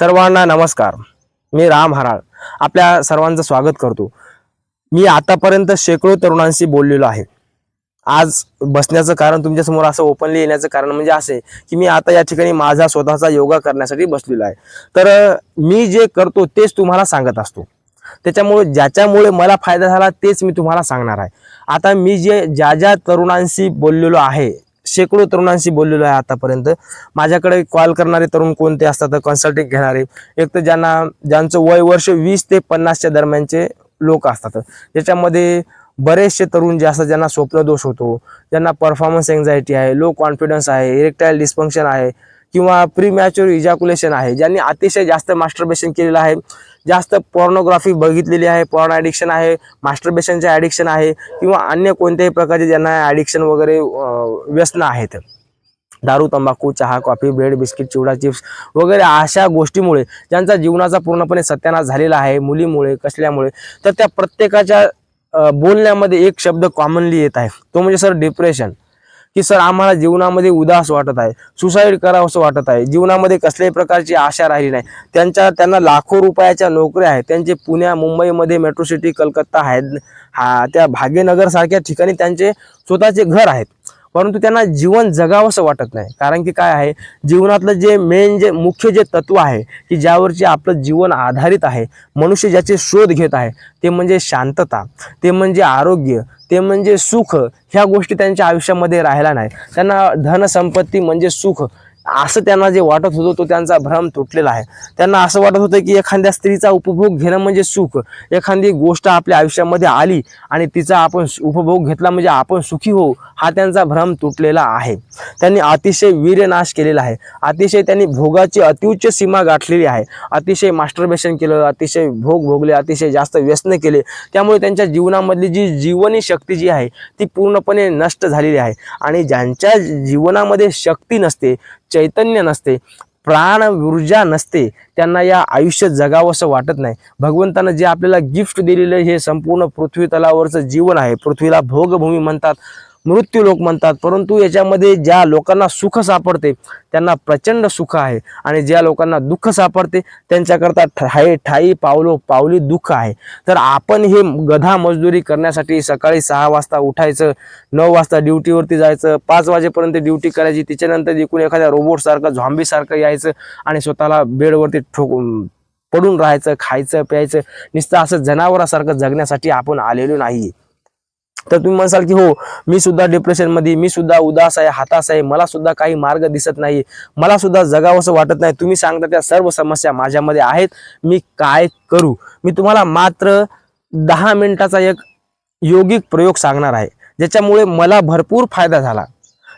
सर्वांना नमस्कार. मी राम हराळ आपल्या सर्वांचं स्वागत करतो. मी आतापर्यंत शेकडो तरुणांशी बोललेलो आहे. आज बसण्याचं कारण, तुमच्यासमोर असं ओपनली येण्याचं कारण म्हणजे असे की मी आता या ठिकाणी माझा स्वतःचा योगा करण्यासाठी बसलेलो आहे. तर मी जे करतो तेच तुम्हाला सांगत असतो. ज्याच्यामुळे मला फायदा झाला तेच मी तुम्हाला सांगणार आहे. आता मी ज्या तरुणांशी बोललेलो आहे, शेकडो तरुणांशी बोललेलो आहे आतापर्यंत. माझ्याकडे कॉल करणारे तरुण कोणते असतात, कन्सल्टिंग घेणारे, एक तर ज्यांचं वय वर्ष 20 ते 50च्या दरम्यानचे लोक असतात. ज्याच्यामध्ये बरेचसे तरुण जे असतात ज्यांना स्वप्नदोष होतो, ज्यांना परफॉर्मन्स एन्झायटी आहे, लो कॉन्फिडन्स आहे, इरेक्टाईल डिस्फंक्शन आहे किंवा प्रीमॅच्युअर इजॅक्युलेशन आहे, ज्यांनी अतिशय जास्त मास्टरबेशन केलेलं आहे, जास्त पॉर्नोग्राफी बघितलेली आहे, पॉर्न ॲडिक्शन आहे, मास्टरबेशनचे ॲडिक्शन आहे किंवा अन्य कोणत्याही प्रकारचे ज्यांना ॲडिक्शन वगैरे व्यसन आहेत, दारू, तंबाखू, चहा, कॉफी, ब्रेड, बिस्किट, चिवडा, चिप्स वगैरे अशा गोष्टीमुळे ज्यांचा जीवनाचा पूर्णपणे सत्यानाश झालेला आहे, मुलीमुळे कसल्यामुळे, तर त्या प्रत्येकाच्या बोलण्यामध्ये एक शब्द कॉमनली येत आहे, तो म्हणजे सर डिप्रेशन. की सर आम्हाला जीवनामध्ये उदास वाटत आहे, सुसाईड करावं असं वाटत आहे, जीवनामध्ये कसल्याही प्रकारची आशा राहिली नाही. त्यांना लाखो रुपयाच्या नोकऱ्या आहेत, त्यांचे पुण्या मुंबईमध्ये मेट्रो सिटी, कलकत्ता त्या भाग्यनगर सारख्या ठिकाणी त्यांचे स्वतःचे घर आहेत, परंतु त्यांना जीवन जगावंसं वाटत नाही. कारण की काय आहे, जीवनातलं जे मुख्य तत्व आहे की ज्यावरची आपलं जीवन आधारित आहे, मनुष्य ज्याचे शोध घेत आहे, ते म्हणजे शांतता, ते म्हणजे आरोग्य, ते म्हणजे सुख. ह्या गोष्टी त्यांच्या आयुष्यामध्ये राहिला नाही. त्यांना धनसंपत्ती म्हणजे सुख असं त्यांना जे वाटत होतं, तो त्यांचा भ्रम तुटलेला आहे. त्यांना असं वाटत होतं की एखाद्या स्त्रीचा उपभोग घेणं म्हणजे सुख, एखादी गोष्ट आपल्या आयुष्यामध्ये आली आणि तिचा आपण उपभोग घेतला म्हणजे आपण सुखी होऊ, हा त्यांचा भ्रम तुटलेला आहे. त्यांनी अतिशय वीर्यनाश केलेला आहे, अतिशय त्यांनी भोगाची अतिउच्च सीमा गाठलेली आहे, अतिशय मास्टरबेशन केलं, अतिशय भोग भोगले, अतिशय जास्त व्यसन केले. त्यामुळे त्यांच्या जीवनामधली जी जीवनी शक्ती जी आहे ती पूर्णपणे नष्ट झालेली आहे. आणि ज्यांच्या जीवनामध्ये शक्ती नसते, चैतन्य नसते, प्राण ऊर्जा नसते, त्यांना या आयुष्य जगावंसं वाटत नाही. भगवंतानं जे आपल्याला गिफ्ट दिलेलं हे संपूर्ण पृथ्वी तलावरचं जीवन आहे, पृथ्वीला भोगभूमी म्हणतात, मृत्यू लोक म्हणतात, परंतु याच्यामध्ये ज्या लोकांना सुख सापडते त्यांना प्रचंड सुख आहे, आणि ज्या लोकांना दुःख सापडते त्यांच्याकरता ठाई पावली दुःख आहे. तर आपण हे गधा मजदुरी करण्यासाठी सकाळी 6 वाजता उठायचं, 9 वाजता ड्युटीवरती जायचं, 5 वाजेपर्यंत ड्युटी करायची, त्याच्यानंतर इकडून एखाद्या रोबोटसारखं, झॉम्बीसारखं यायचं आणि स्वतःला बेडवरती पडून राहायचं, खायचं प्यायचं, नुसतं असं जनावरासारखं जगण्यासाठी आपण आलेलो नाही. तर तुम्ही म्हणसाल की हो, मी सुद्धा डिप्रेशनमध्ये, मी सुद्धा उदास आहे, हताश आहे, मला सुद्धा काही मार्ग दिसत नाही, मला सुद्धा जगावंसं वाटत नाही. तुम्ही सांगता त्या सर्व समस्या माझ्यामध्ये आहेत, मी काय करू? मी तुम्हाला मात्र 10 मिनिटाचा एक योगिक प्रयोग सांगणार आहे, ज्याच्यामुळे मला भरपूर फायदा झाला,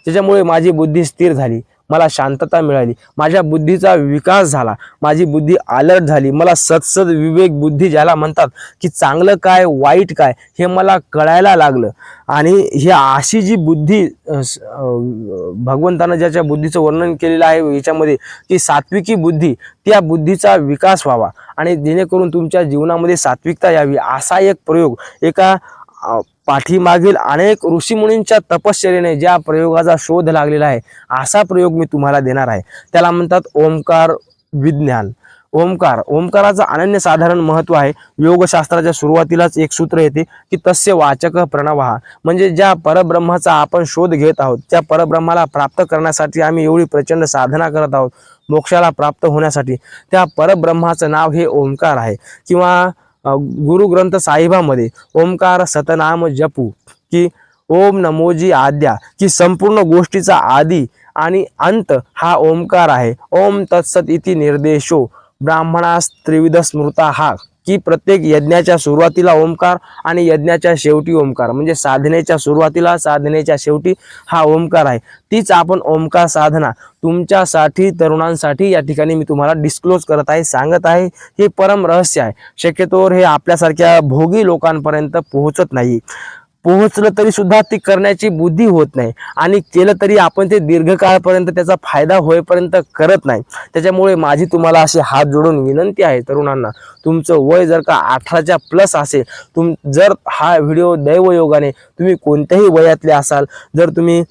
ज्याच्यामुळे माझी बुद्धी स्थिर झाली, मला शांतता मिळाली, माझ्या बुद्धीचा विकास झाला, माझी बुद्धी अलर्ट झाली, मला सत्सद विवेक बुद्धी ज्याला म्हणतात की चांगलं काय वाईट काय हे मला कळायला लागलं. आणि ही अशी जी बुद्धी भगवंतानं ज्याच्या बुद्धीचं वर्णन केलेलं आहे याच्यामध्ये की सात्विकी बुद्धी, त्या बुद्धीचा विकास व्हावा आणि जेणेकरून तुमच्या जीवनामध्ये सात्विकता यावी, असा एक प्रयोग एका पाठीमागील अनेक ऋषीमुनींच्या तपश्चर्येने ज्या प्रयोगाचा शोध लागलेला आहे, असा प्रयोग मी तुम्हाला देणार आहे. त्याला म्हणतात ओंकार विज्ञान. ओंकाराचं अनन्यसाधारण महत्व आहे. योगशास्त्राच्या सुरुवातीलाच एक सूत्र येते की तस्य वाचक प्रणवः, म्हणजे ज्या परब्रह्माचा आपण शोध घेत आहोत, त्या परब्रह्माला प्राप्त करण्यासाठी आम्ही एवढी प्रचंड साधना करत आहोत, मोक्षाला प्राप्त होण्यासाठी, त्या परब्रह्माचं नाव हे ओंकार आहे. किंवा गुरु ग्रंथ साहिबामध्ये ओंकार सतनाम जपू की ओम नमोजी आद्या, की संपूर्ण गोष्टीचा आदी आणि अंत हा ओंकार आहे. ओम तत्सत इति निर्देशो ब्राह्मणास त्रिविध स्मृता हा, की प्रत्येक यज्ञाच्या सुरुवातीला ओंकार आणि यज्ञाच्या शेवटी ओंकार, म्हणजे साधनेच्या सुरुवातीला साधनेच्या शेवटी हा ओंकार आहे. तीच आपण ओंकार साधना तुमच्यासाठी, तरुणांसाठी या ठिकाणी मी तुम्हाला डिस्क्लोज करत आहे, सांगत आहे. हे परम रहस्य आहे. शक्यतोवर हे आपल्यासारख्या भोगी लोकांपर्यंत पोहोचत नाही. पोहोचलं तरी सुद्धा ती करण्याची बुद्धी होत नाही, आणि केलं तरी आपण ते दीर्घकाळपर्यंत त्याचा फायदा होईपर्यंत करत नाही. त्याच्यामुळे माझी तुम्हाला अशी हात जोडून विनंती आहे तरुणांना, तुमचं वय जर का 18च्या प्लस असेल, जर हा व्हिडिओ दैवयोगाने तुम्ही कोणत्याही वयातले असाल, जर तुम्ही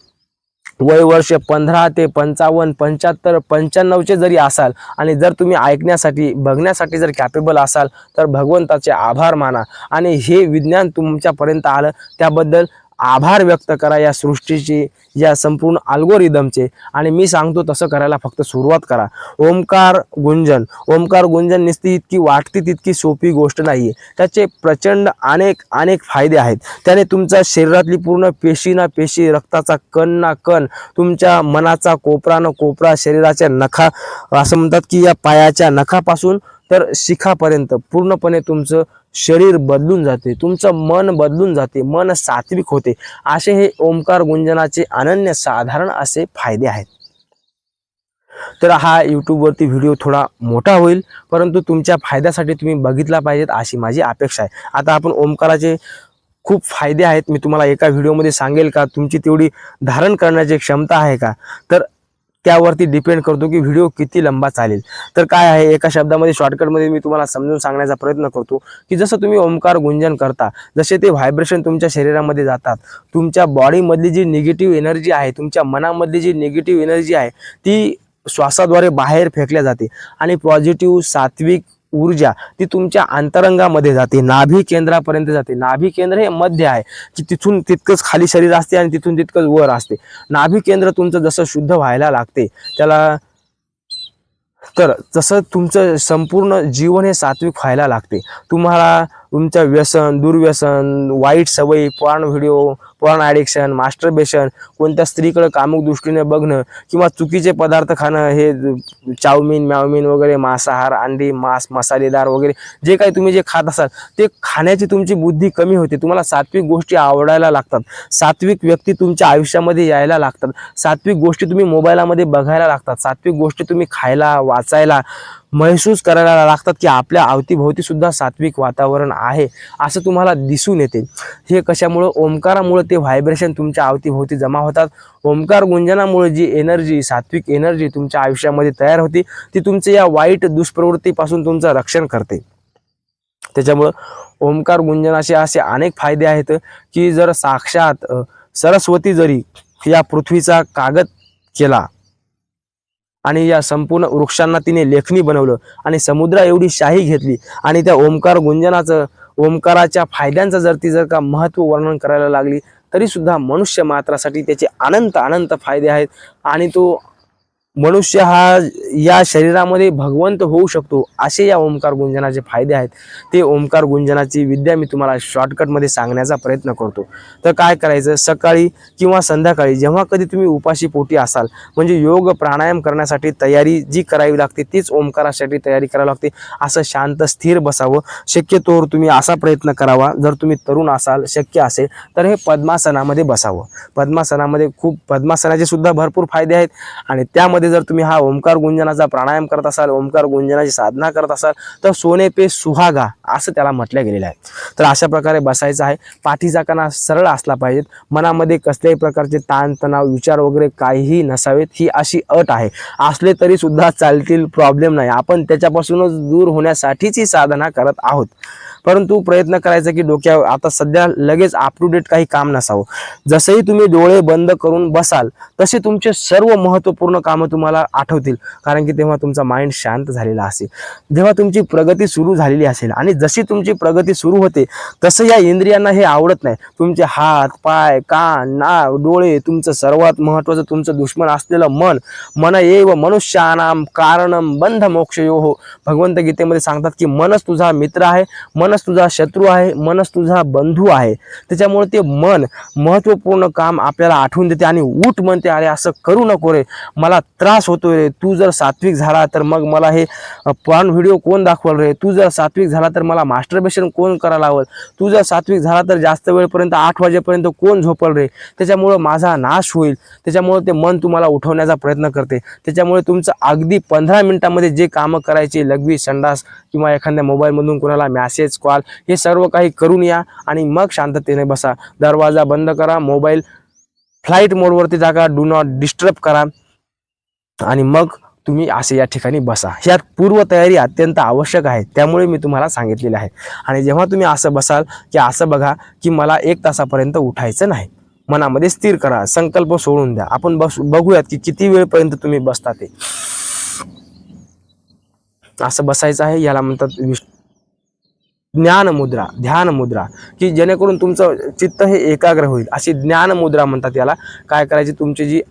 वय वर्ष 15 ते 55, 75, 95चे जरी असाल आणि जर तुम्ही ऐकण्यासाठी बघण्यासाठी जर कॅपेबल असाल तर भगवंताचे आभार माना आणि हे विज्ञान तुमच्यापर्यंत आलं त्याबद्दल आभार व्यक्त करा या सृष्टीची, या संपूर्ण अल्गोरिदमचे. आणि मी सांगतो तसं करायला फक्त सुरुवात करा. ओंकार गुंजन नुसती इतकी वाटती तितकी सोपी गोष्ट नाही आहे. त्याचे प्रचंड अनेक फायदे आहेत. त्याने तुमच्या शरीरातली पूर्ण पेशी ना पेशी, रक्ताचा कण ना कण, तुमच्या मनाचा कोपरा न कोपरा, शरीराच्या नखा, असं म्हणतात की या पायाच्या नखापासून तर शिखापर्यंत पूर्णपणे तुमचं शरीर बदलून जाते, तुमचं मन बदलून जाते, मन सात्विक होते. असे हे ओंकार गुंजनाचे अनन्य साधारण असे फायदे आहेत. तर हा यूट्यूबवरती व्हिडिओ थोडा मोठा होईल, परंतु तुमच्या फायद्यासाठी तुम्ही बघितला पाहिजेत अशी माझी अपेक्षा आहे. आता आपण ओंकाराचे खूप फायदे आहेत, मी तुम्हाला एका व्हिडिओमध्ये सांगेल का, तुमची तेवढी धारण करण्याची क्षमता आहे का, तर त्यावरती डिपेंड करतो की व्हिडिओ किती लंबा चालेल. तर काय आहे, एका शब्दामध्ये शॉर्टकटमध्ये मी तुम्हाला समजून सांगण्याचा प्रयत्न करतो की जसं तुम्ही ओंकार गुंजन करता, जसे ते व्हायब्रेशन तुमच्या शरीरामध्ये जातात, तुमच्या बॉडीमधली जी निगेटिव्ह एनर्जी आहे, तुमच्या मनामधली जी निगेटिव्ह एनर्जी आहे ती श्वासाद्वारे बाहेर फेकल्या जाते आणि पॉझिटिव्ह सात्विक ऊर्जा ती तुमच्या अंतरंगामध्ये जाते, नाभी केंद्रापर्यंत जाते. नाभी केंद्र हे मध्य आहे की तिथून तितकंच खाली शरीर असते आणि तिथून तितकंच वर असते. नाभी केंद्र तुमचं जसं शुद्ध व्हायला लागते त्याला, तर तसं तुमचं संपूर्ण जीवन हे सात्विक व्हायला लागते. तुम्हाला तुमचं व्यसन, दुर्व्यसन, वाईट सवयी, पॉर्न ॲडिक्शन, मास्टरबेशन, कोणत्या स्त्रीकडे कामुक दृष्टीने बघणं किंवा चुकीचे पदार्थ खाणं, हे चाऊमिन म्यावमिन वगैरे, मांसाहार, अंडी, मांस, मसालेदार वगैरे जे काही तुम्ही जे खात असाल ते खाण्याची तुमची बुद्धी कमी होते. तुम्हाला सात्विक गोष्टी आवडायला लागतात, सात्विक व्यक्ती तुमच्या आयुष्यामध्ये यायला लागतात, सात्विक गोष्टी तुम्ही मोबाईलमध्ये बघायला लागतात, सात्विक गोष्टी तुम्ही खायला, वाचायला, महसूस करायला लागतात की आपल्या अवतीभोवती सुद्धा सात्विक वातावरण आहे असं तुम्हाला दिसून येते. हे कशामुळं? ओंकारामुळे ते व्हायब्रेशन तुमच्या अवतीभोवती जमा होतात. ओंकार गुंजनामुळे जी एनर्जी, सात्विक एनर्जी तुमच्या आयुष्यामध्ये तयार होते ती तुमच्या या वाईट दुष्प्रवृत्तीपासून तुमचं रक्षण करते. त्याच्यामुळं ओंकार गुंजनाचे असे अनेक फायदे आहेत की जर साक्षात सरस्वती जरी या पृथ्वीचा कागद केला आणि या संपूर्ण वृक्षांना तिने लेखणी बनवलं आणि समुद्रा एवढी शाही घेतली आणि त्या ओंकार गुंजनाचं, ओंकाराच्या फायद्यांचं जर का महत्त्व वर्णन करायला लागली तरी सुद्धा मनुष्य मात्रासाठी त्याचे अनंत फायदे आहेत. आणि तो मनुष्य हा या शरीरामध्ये भगवंत होऊ शकतो असे या ओंकार गुंजनाचे फायदे आहेत. ते ओंकार गुंजनाची विद्या मी तुम्हाला शॉर्टकटमध्ये सांगण्याचा प्रयत्न करतो. तर काय करायचं, सकाळी किंवा संध्याकाळी जेव्हा कधी तुम्ही उपाशी पोटी असाल, म्हणजे योग प्राणायाम करण्यासाठी तयारी जी करावी लागते तीच ओंकारासाठी तयारी करावी लागते. असं शांत स्थिर बसावं. शक्यतोवर तुम्ही असा प्रयत्न करावा, जर तुम्ही तरुण असाल, शक्य असेल तर हे पद्मासनामध्ये बसावं. पद्मासनाचे सुद्धा भरपूर फायदे आहेत आणि त्यामध्ये जर तुम्ही हा ओंकार गुंजनाचा प्राणायाम करत असाल, ओंकार गुंजनाची साधना करत असाल तर सोने पे सुहागा असं त्याला म्हटलं गेलेलं आहे. तर अशा प्रकारे बसायचं आहे. पाठीचा कणा सरळ असला पाहिजे, मनामध्ये कसल्याही प्रकारचे ताण तणाव विचार वगैरे काहीही नसावेत, ही अशी अट आहे. असले तरी सुद्धा चालतील, प्रॉब्लेम नाही. आपण त्याच्यापासूनच दूर होण्यासाठीच ही साधना करत आहोत. परंतु प्रयत्न करायचा की डोक्यावर आता सध्या लगेच अप टू डेट काही काम नसावं. जसंही तुम्ही डोळे बंद करून बसाल तसे तुमचे सर्व महत्त्वपूर्ण कामं तुम्हाला आठवतील, कारण की तेव्हा तुमचा माइंड शांत झालेला असेल, जेव्हा तुमची प्रगती सुरू झालेली असेल. आणि जशी तुमची प्रगती सुरू होते तसं या इंद्रियांना हे आवडत नाही. तुमचे हात, पाय, कान, नाक, डोळे, तुमचं सर्वात महत्त्वाचं तुमचं दुश्मन असलेलं मन एव मनुष्यानाम कारणम बंध मोक्षयोः. भगवंत गीतेमध्ये सांगतात की मनच तुझा मित्र आहे, मनच तुझा शत्रू आहे, मनच तुझा बंधू आहे. त्याच्यामुळे ते मन महत्त्वपूर्ण काम आपल्याला आठवून देते आणि उठ म्हणते, अरे असं करू नको रे, मला त्रास होतोय रे. तू जर सात्विक झाला तर मग मला हे पॉर्न व्हिडिओ कोण दाखवल रे. तू जर सात्विक झाला तर मला मास्टरबेशन कोण करायला लावल. तू जर सात्विक झाला तर जास्त वेळपर्यंत 8 वाजेपर्यंत कोण झोपल रे. त्याच्यामुळं माझा नाश होईल. त्याच्यामुळे ते मन तुम्हाला उठवण्याचा प्रयत्न करते. त्याच्यामुळे तुमचं अगदी 15 मिनिटामध्ये जे कामं करायचे, लघवी, संडास किंवा एखाद्या मोबाईलमधून कोणाला मॅसेज, कॉल, हे सर्व काही करून या आणि मग शांततेने बसा. दरवाजा बंद करा, मोबाईल फ्लाईट मोडवरती टाका, डू नॉट डिस्टर्ब करा आणि मग तुम्ही असे या ठिकाणी बसा. ह्यात पूर्वतयारी अत्यंत आवश्यक आहे, त्यामुळे मी तुम्हाला सांगितलेले आहे. आणि जेव्हा तुम्ही असं बसाल की असं बघा की मला 1 तासापर्यंत उठायचं नाही, मनामध्ये स्थिर करा, संकल्प सोडून द्या. आपण बघूयात की किती वेळपर्यंत तुम्ही बसता ते. असं बसायचं आहे. याला म्हणतात ज्ञान मुद्रा, ध्यान मुद्रा, की जेणेकरून तुमचं चित्त हे एकाग्र होईल. अशी ज्ञान मुद्रा म्हणतात याला. काय करायची, तुमची जी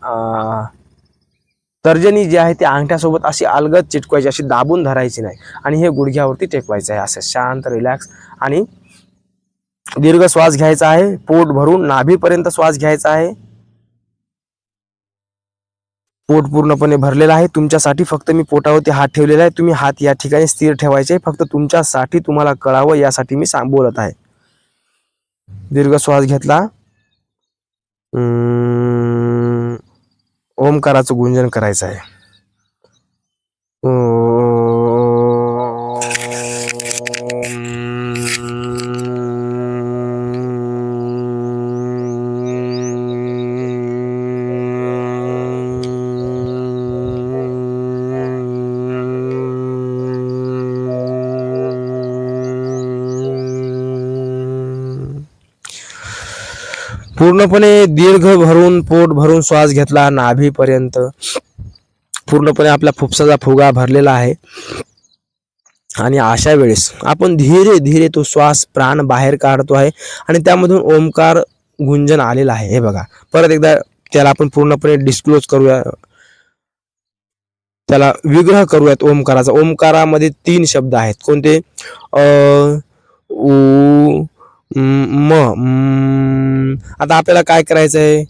तर्जनी जी आहे ती अंगठ्यासोबत अशी अलगद चिटकवायची, अशी दाबून धरायची नाही आणि हे गुडघ्यावरती टेकवायचं आहे. असं शांत रिलॅक्स आणि दीर्घ श्वास घ्यायचा आहे. पोट भरून नाभीपर्यंत श्वास घ्यायचा आहे. पोट पूर्णपणे भरलेला आहे. तुमच्यासाठी फक्त मी पोटावरती हात ठेवलेला आहे. तुम्ही हात या ठिकाणी स्थिर ठेवायचे. फक्त तुमच्यासाठी, तुम्हाला कळावं यासाठी मी बोलत आहे. दीर्घ श्वास घेतला. ओमकाराचं गुंजन करायचं आहे. पूर्णपणे दीर्घ भरून, पोट भरून श्वास घेतला नाभीपर्यंत. पूर्णपणे आपला फुफ्साचा फुगा भरलेला आहे आणि अशा वेळेस आपण धीरे धीरे तो श्वास, प्राण बाहेर काढतो आहे आणि त्यामधून ओमकार गुंजन आलेला आहे. हे बघा, परत एकदा त्याला आपण पूर्णपणे डिस्क्लोज करूया, त्याला विग्रह करूयात ओमकाराचा. ओमकारामध्ये 3 शब्द आहेत. कोणते? उ म. आता आपल्याला काय करायचं आहे?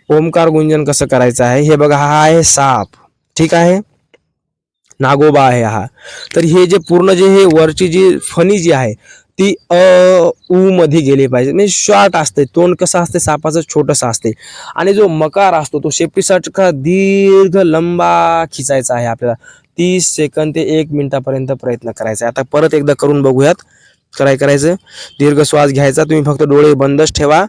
ओमकार गुंजन कसं करायचं आहे? हे बघा, हा आहे साप, ठीक आहे, नागोबा आहे हा. तर हे जे पूर्ण जे हे वरची जी फणी जी आहे ती उ मध्ये गेली पाहिजे. म्हणजे शॉर्ट असते, तोंड कसं असते सापाचं, छोटंसं असते. आणि जो मकार असतो तो शेपटीसारखा दीर्घ लंबा खिचायचा आहे आपल्याला. 30 सेकंद ते 1 मिनिटापर्यंत प्रयत्न करायचा. आता परत एकदा करून बघूयात. काय करायचं? दीर्घ श्वास घ्यायचा. तुम्ही फक्त डोळे बंदच ठेवा.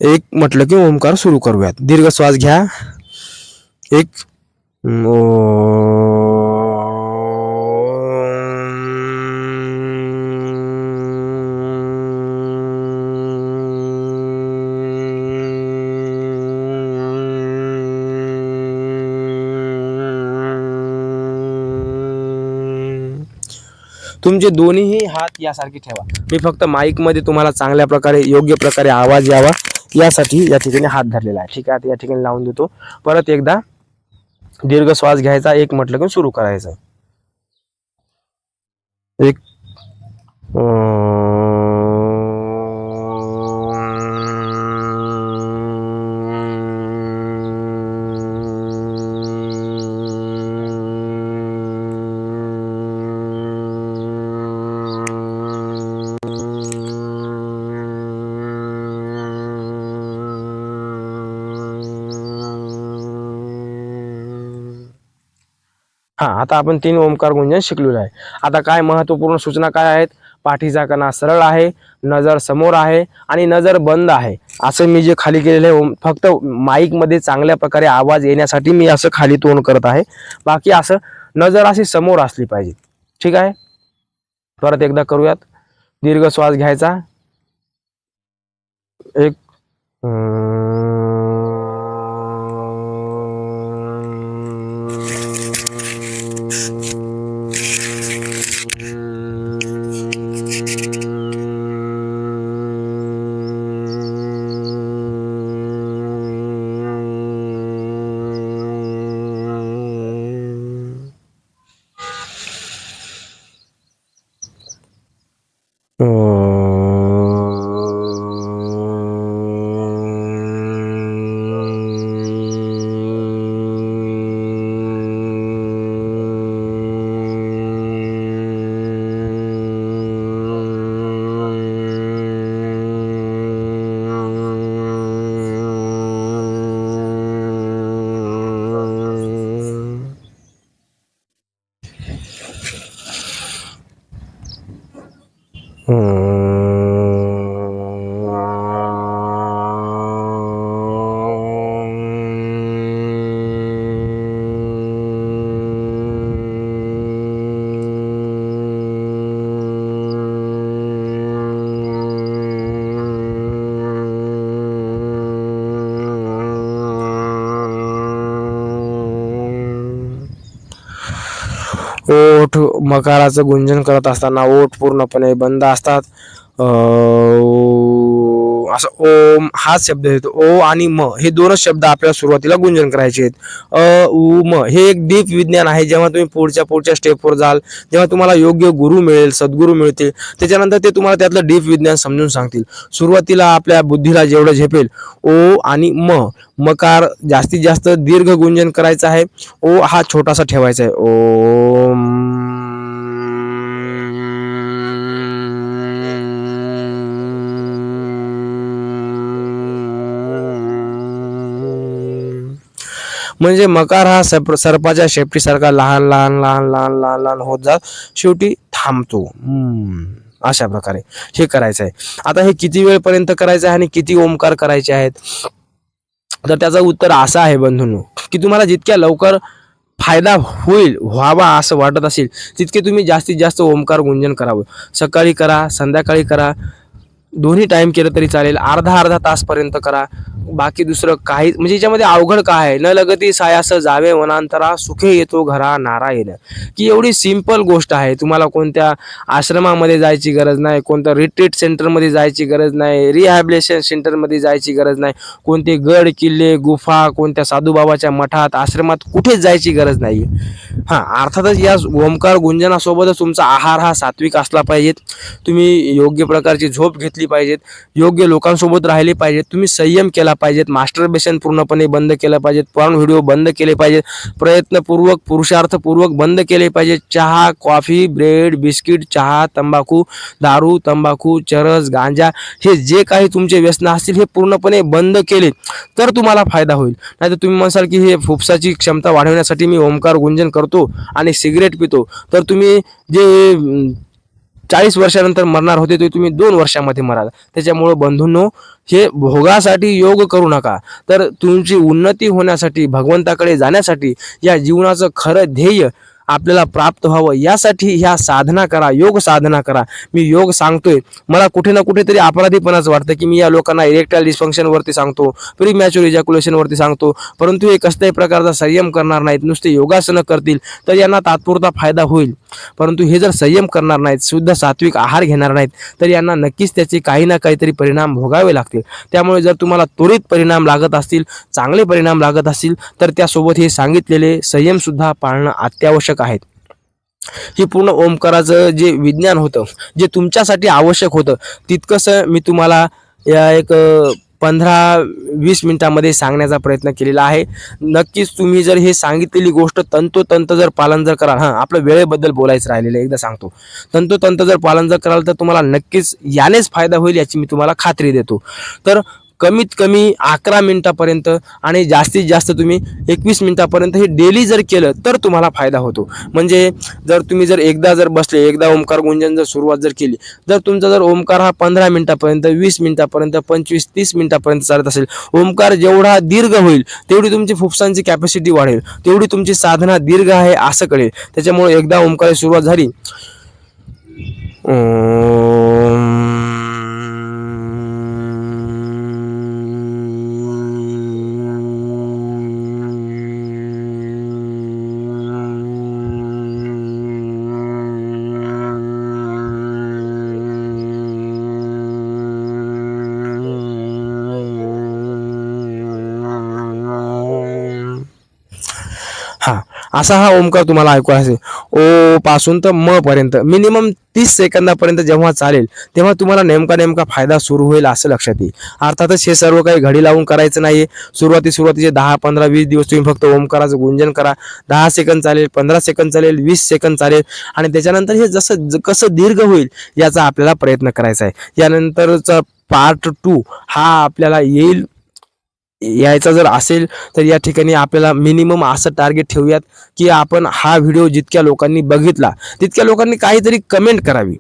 एक म्हटलं की ओमकार सुरू करूयात. दीर्घ श्वास घ्या. एक. तुमचे दोन्हीही हात यासारखे ठेवा. मी फक्त माईक मध्ये तुम्हाला चांगल्या प्रकारे, योग्य प्रकारे आवाज यावा यासाठी या ठिकाणी हात धरलेला आहे. ठीक आहे, आता या ठिकाणी लावून देतो. परत एकदा दीर्घ श्वास घ्यायचा. एक म्हटलं की सुरू करायचं. एक. हा, आता आपण 3 ओमकार गुंजन शिकलेलो आहे. आता काय महत्वपूर्ण सूचना काय आहेत? पाठीचा कणा सरळ आहे, नजर समोर आहे आणि नजर बंद आहे. असं मी जे खाली केलेलं आहे, फक्त माईक मध्ये चांगल्या प्रकारे आवाज येण्यासाठी मी असं खाली तोंड करत आहे. बाकी असं नजर अशी समोर असली पाहिजे. ठीक आहे, परत एकदा करूयात. दीर्घ श्वास घ्यायचा. एक. ओठ मकाराचं गुंजन करत असताना ओठ पूर्णपणे बंद असतात. असं ओम हा शब्द येतो. ओ आणि म हे दोनच शब्द आपल्याला सुरुवातीला गुंजन करायचे आहेत. उ म हे एक डीप विज्ञान आहे. जेव्हा तुम्ही पुढच्या स्टेपवर जाल, जेव्हा तुम्हाला योग्य गुरु मिळेल, सद्गुरू मिळतील, त्याच्यानंतर ते तुम्हाला त्यातलं डीप विज्ञान समजून सांगतील. सुरुवातीला आपल्या बुद्धीला जेवढं झेपेल ओ आणि मकार जास्तीत जास्त दीर्घ गुंजन करायचं आहे. ओ हा छोटासा ठेवायचा आहे. ओम. म्हणजे मकार हा सर्पाच्या शेपटीसारखा लहान लहान लहान लहान लहान लहान होत जात शेवटी थांबतो. अशा प्रकारे हे करायचं आहे. आता हे किती वेळपर्यंत करायचं आहे आणि किती ओमकार करायचे आहेत, तर त्याचं उत्तर असं आहे बंधूंनो, की तुम्हाला जितक्या लवकर फायदा व्हावा असं वाटत असेल तितके तुम्ही जास्तीत जास्त ओमकार गुंजन करावं. सकाळी करा, संध्याकाळी करा, दोन्ही टाइम केलं तरी चालेल. अर्धा तासपर्यंत करा. बाकी दुसरं काही म्हणजे याच्यामध्ये अवघड काय आहे. न लगती सायास जावे वनांतरा, सुखे येतो घरा नारायण, की एवढी सिंपल गोष्ट आहे. तुम्हाला कोणत्या आश्रमामध्ये जायची गरज नाही, कोणत्या रिट्रीट सेंटरमध्ये जायची गरज नाही, रिहॅबिलिटेशन सेंटरमध्ये जायची गरज नाही, कोणते गड किल्ले गुफा कोणत्या साधूबाबाच्या मठात आश्रमात कुठेच जायची गरज नाही. अर्थातच या ओमकार गुंजनासोबतच तुमचा आहार हा सात्विक असला पाहिजे. तुम्ही योग्य प्रकारची झोप घेतली पाहिजेत, योग्य लोकांसोबत राहिले पाहिजेत, तुम्ही संयम केला पाहिजेत, मास्टरबेशन पूर्णपणे बंद केलं पाहिजेत, पॉर्न व्हिडिओ बंद केले पाहिजेत, प्रयत्नपूर्वक पुरुषार्थपूर्वक बंद केले पाहिजेत. चहा, कॉफी, ब्रेड, बिस्किट, चहा, तंबाखू, दारू, तंबाखू, चरस, गांजा हे जे काही तुमचे व्यसन असतील हे पूर्णपणे बंद केले तर तुम्हाला फायदा होईल. नाहीतर तुम्ही म्हणसाल की हे फुफ्साची क्षमता वाढवण्यासाठी मी ओमकार गुंजन करतो आणि सिगरेट पितो, तर तुम्ही जे 40 वर्षानंतर मरणार होते ते तुम्ही 2 वर्षामध्ये मराल. त्याच्यामुळं बंधूंनो, हे भोगासाठी योग करू नका, तर तुमची उन्नती होण्यासाठी, भगवंताकडे जाण्यासाठी, या जीवनाचं खरं ध्येय आपल्याला प्राप्त व्हावं यासाठी ह्या साधना करा, योग साधना करा. मी योग सांगतोय, मला कुठे ना कुठेतरी अपराधीपणाचं वाटतं की मी या लोकांना इरेक्टाईल डिस्फंक्शनवरती सांगतो, प्रीमॅच्युअर इजॅक्युलेशनवरती सांगतो, परंतु हे कसल्याही प्रकारचा संयम करणार नाहीत, नुसते योगासनं करतील तर यांना तात्पुरता फायदा होईल. परंतु हे जर संयम करणार नाहीत, शुद्ध सात्विक आहार घेणार नाहीत, तर यांना नक्कीच त्याचे काही ना काहीतरी परिणाम भोगावे लागतील. त्यामुळे जर तुम्हाला त्वरित परिणाम लागत असतील, चांगले परिणाम लागत असतील, तर त्यासोबत हे सांगितलेले संयम सुद्धा पाळणं अत्यावश्यक आहेत. ही पूर्ण ओमकाराचं जे विज्ञान होतं, जे तुमच्यासाठी आवश्यक होतं, तितकंसं मी तुम्हाला या एक 15-20 मिनिटांमध्ये सांगण्याचा प्रयत्न केलेला आहे. नक्कीच तुम्ही जर हे सांगितलेली गोष्ट तंतोतंत जर पालन जर कराल, आपलं वेळेबद्दल बोलायचं राहिलेलं एकदा सांगतो, तंतोतंत जर पालन जर कराल तर तुम्हाला नक्कीच यानेच फायदा होईल याची मी तुम्हाला खात्री देतो. तर कमीत कमी 11 मिनिटापर्यंत आणि जास्तीत जास्त तुम्ही 21 मिनिटापर्यंत हे डेली जर केलं तर तुम्हाला फायदा होतो. म्हणजे जर तुम्ही एकदा बसले, एकदा ओमकार गुंजन जर सुरुवात जर केली, जर तुमचा जर ओमकार हा 15 मिनिटापर्यंत, 20 मिनिटापर्यंत, 25-30 मिनिटापर्यंत चालत असेल, ओमकार जेवढा दीर्घ होईल तेवढी तुमची फुफ्सांची कॅपॅसिटी वाढेल, तेवढी तुमची साधना दीर्घ आहे असं कळेल. त्याच्यामुळे एकदा ओमकार सुरुवात झाली, असा हा ओमकार तुम्हाला ऐकू असेल. ओ पासून तर म पर्यंत मिनिमम 30 सेकंदापर्यंत जेव्हा चालेल तेव्हा तुम्हाला नेमका फायदा सुरू होईल असं लक्षात येईल. अर्थातच हे सर्व काही घडी लावून करायचं नाही. सुरुवातीचे 10, 15, 20 दिवस तुम्ही फक्त ओमकाराचं गुंजन करा. 10 सेकंद चालेल, 15 सेकंद चालेल, 20 सेकंद चालेल, आणि त्याच्यानंतर हे कसं दीर्घ होईल याचा आपल्याला प्रयत्न करायचा आहे. यानंतरचा पार्ट 2 हा आपल्याला यायचा जर असेल तर या ठिकाणी आपल्याला मिनिमम असं टार्गेट ठेवूयात की आपण हा व्हिडिओ जितक्या लोकांनी बघितला तितक्या लोकांनी काहीतरी कमेंट करावी.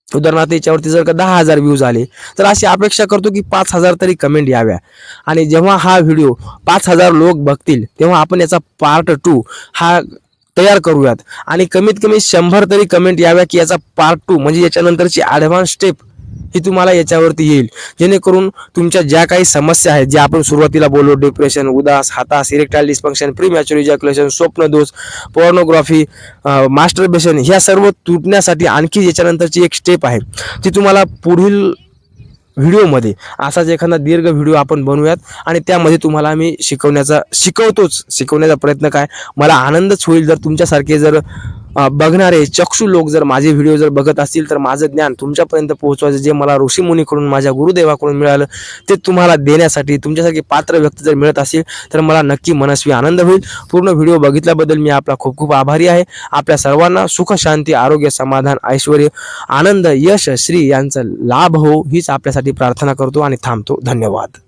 उदाहरणार्थ याच्यावरती जर का 10,000 व्ह्यूज आले तर अशी अपेक्षा करतो की 5,000 तरी कमेंट याव्या. आणि जेव्हा हा व्हिडिओ 5,000 लोक बघतील तेव्हा आपण याचा पार्ट 2 हा तयार करूयात आणि कमीत कमी 100 तरी कमेंट याव्या की याचा पार्ट 2 म्हणजे याच्यानंतरची ॲडव्हान्स स्टेप ही तुम्हाला याच्यावरती येईल, जेणेकरून तुमच्या ज्या काही समस्या आहेत, ज्या आपण सुरुवातीला बोललो, डिप्रेशन, उदास, हताश, इरेक्टाईल डिस्फंक्शन, प्रीमॅच्युअर इजॅक्युलेशन, स्वप्नदोष, पॉर्नोग्राफी, मास्टरबेशन, ह्या सर्व तुटण्यासाठी आणखी याच्यानंतरची एक स्टेप आहे, ती तुम्हाला पुढील व्हिडिओमध्ये असाच एखादा दीर्घ व्हिडिओ आपण बनवूयात आणि त्यामध्ये तुम्हाला आम्ही शिकवण्याचा प्रयत्न काय, मला आनंदच होईल जर तुमच्यासारखे जर बघणारे चक्षु लोक जर माझे व्हिडिओ जर बघत असतील, तर माझं ज्ञान तुमच्यापर्यंत पोहोचवायचं, जे मला ऋषीमुनीकडून, माझ्या गुरुदेवाकडून मिळालं, ते तुम्हाला देण्यासाठी तुमच्यासारखे पात्र व्यक्ती जर मिळत असेल तर मला नक्की मनस्वी आनंद होईल. पूर्ण व्हिडिओ बघितल्याबद्दल मी आपला खूप खूप आभारी आहे. आपल्या सर्वांना सुख, शांती, आरोग्य, समाधान, ऐश्वर, आनंद, यश, श्री यांचा लाभ हो हीच आपल्यासाठी प्रार्थना करतो आणि थांबतो. धन्यवाद.